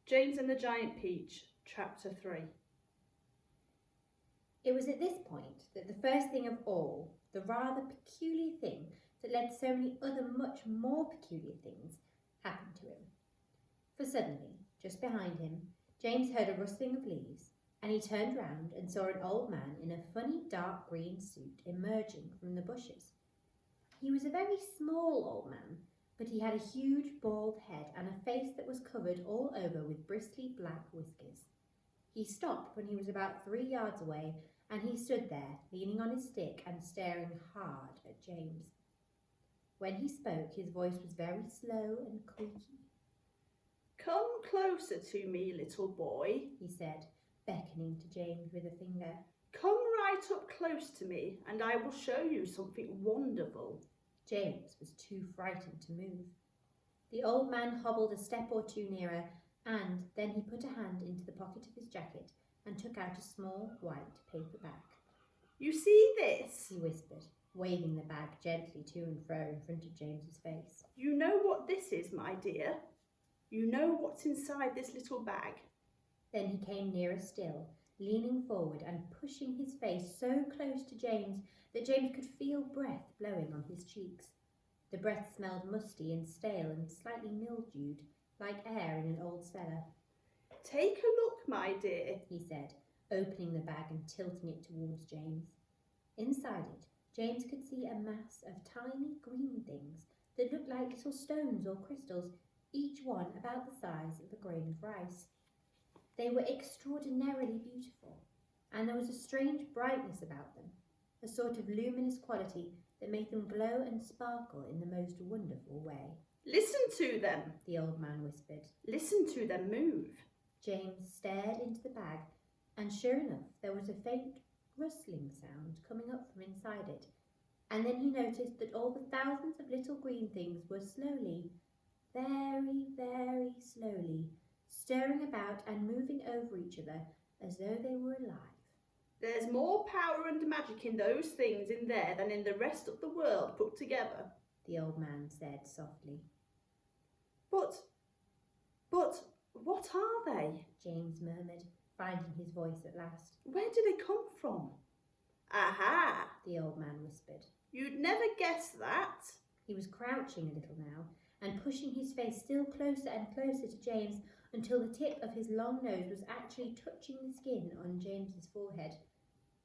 James and the Giant Peach, Chapter 3. It was at this point that the first thing of all, the rather peculiar thing that led to so many other much more peculiar things, happened to him. For suddenly, just behind him, James heard a rustling of leaves, and he turned round and saw an old man in a funny dark green suit emerging from the bushes. He was a very small old man, but he had a huge bald head and a face that was covered all over with bristly black whiskers. He stopped when he was about 3 yards away, and he stood there, leaning on his stick and staring hard at James. When he spoke, his voice was very slow and creaky. "Come closer to me, little boy," he said, beckoning to James with a finger. "Come right up close to me, and I will show you something wonderful." James was too frightened to move. The old man hobbled a step or two nearer, and then he put a hand into the pocket of his jacket and took out a small white paper bag. "You see this?" he whispered, waving the bag gently to and fro in front of James's face. "You know what this is, my dear? You know what's inside this little bag?" Then he came nearer still, leaning forward and pushing his face so close to James that James could feel breath blowing on his cheeks. The breath smelled musty and stale and slightly mildewed, like air in an old cellar. "Take a look, my dear," he said, opening the bag and tilting it towards James. Inside it, James could see a mass of tiny green things that looked like little stones or crystals, each one about the size of a grain of rice. They were extraordinarily beautiful, and there was a strange brightness about them, a sort of luminous quality that made them glow and sparkle in the most wonderful way. "Listen to them," the old man whispered. "Listen to them move." James stared into the bag, and sure enough, there was a faint rustling sound coming up from inside it, and then he noticed that all the thousands of little green things were slowly, very, very slowly, stirring about and moving over each other as though they were alive. "There's more power and magic in those things in there than in the rest of the world put together," the old man said softly. But, what are they?" James murmured, finding his voice at last. "Where do they come from?" "Aha!" the old man whispered. "You'd never guess that." He was crouching a little now, and pushing his face still closer and closer to James until the tip of his long nose was actually touching the skin on James's forehead.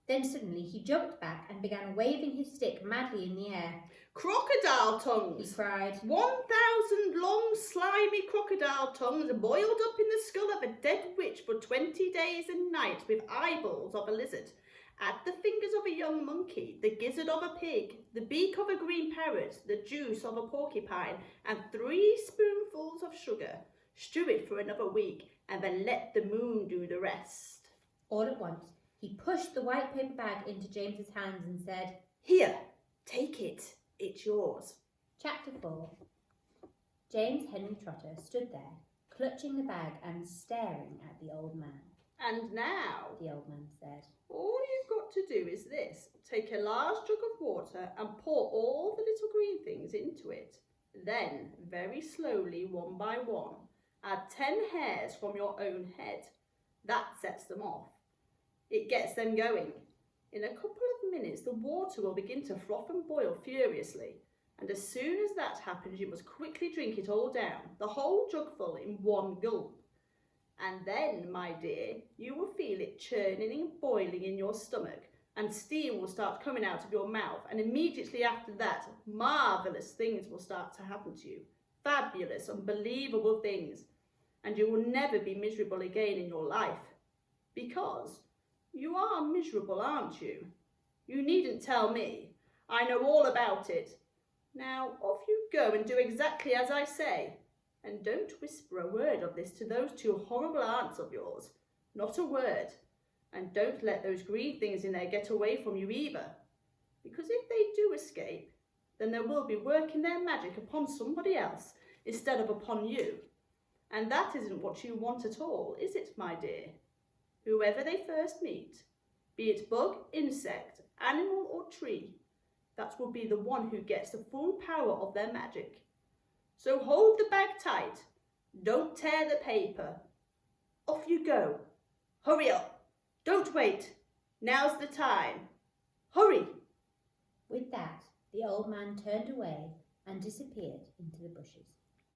Then suddenly he jumped back and began waving his stick madly in the air. "Crocodile He tongs!" cried. 1,000 long, slimy crocodile tongues boiled up in the skull of a dead witch for 20 days and nights, with eyeballs of a lizard. Add the fingers of a young monkey, the gizzard of a pig, the beak of a green parrot, the juice of a porcupine, and 3 spoonfuls of sugar. Stew it for another week, and then let the moon do the rest." All at once, he pushed the white paper bag into James's hands and said, "Here, take it. It's yours." Chapter 4. James Henry Trotter stood there, clutching the bag and staring at the old man. "And now," the old man said, "all you've got to do is this. Take a large jug of water and pour all the little green things into it. Then, very slowly, one by one, add 10 hairs from your own head. That sets them off. It gets them going. In a couple of minutes, the water will begin to froth and boil furiously. And as soon as that happens, you must quickly drink it all down, the whole jugful in one gulp. And then, my dear, you will feel it churning and boiling in your stomach, and steam will start coming out of your mouth, and immediately after that, marvellous things will start to happen to you. Fabulous, unbelievable things. And you will never be miserable again in your life. Because you are miserable, aren't you? You needn't tell me. I know all about it. Now, off you go and do exactly as I say. And don't whisper a word of this to those 2 horrible aunts of yours. Not a word. And don't let those green things in there get away from you either. Because if they do escape, then they will be working their magic upon somebody else instead of upon you. And that isn't what you want at all, is it, my dear? Whoever they first meet, be it bug, insect, animal or tree, that will be the one who gets the full power of their magic. So hold the bag tight. Don't tear the paper. Off you go. Hurry up. Don't wait. Now's the time. Hurry. With that, the old man turned away and disappeared into the bushes.